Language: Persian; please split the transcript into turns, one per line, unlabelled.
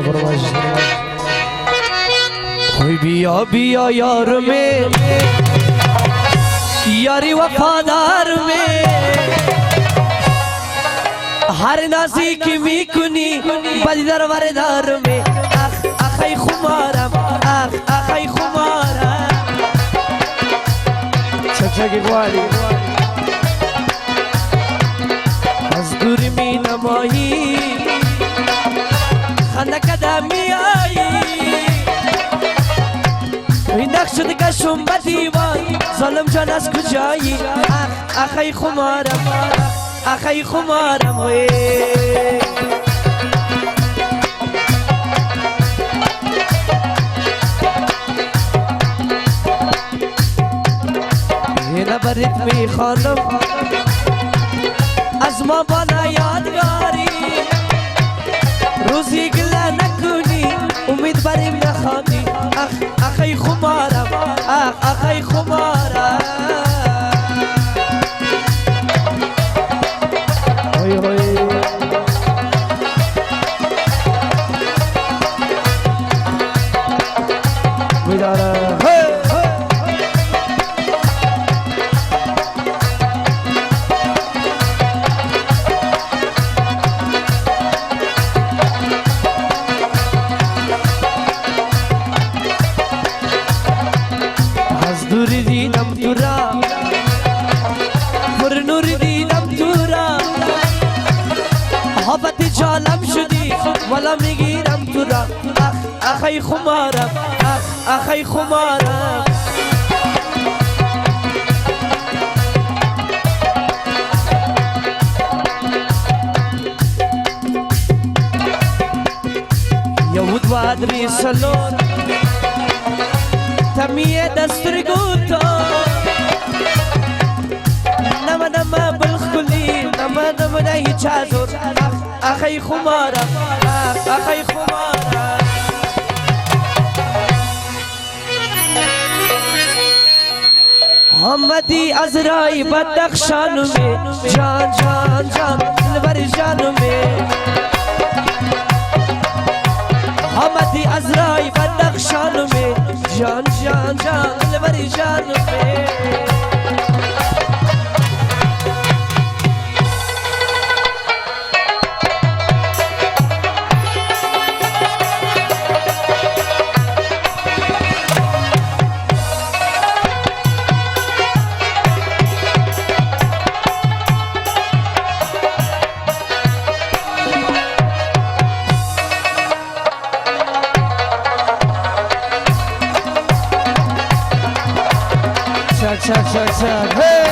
फरमाइश कोई बिया बिया यार में यारी वफादार में हर नासी की मीकुनी बजदर वरदार में आखै खुमारम आखै खुमारम चचा की ग्वाली मजदूर में नमाई खाना कदमी आई नक्शद का शुम्बती वाई ظلم جانس کجایی آخای خمارم وی هینا برد می خانم از ما بنا یادگاری روزی گله نکنی امید بریم نخوانی آخای خمارم آخای خمارم مزدوری دیدم تو را پر نور دیدم تو را محبت جالم شدی والا میگیرم تو را آخای خمارم آخای خمارم یهود و ادری سلون تمیه دستر گوتا نما بالخلی نما نهی چازور آخای خمارم آخای خمارم همتی ازرای بدخشان میں جان جان جان دلبر جان میں همتی ازرای بدخشان میں جان جان جان دلبر جان میں Check, hey!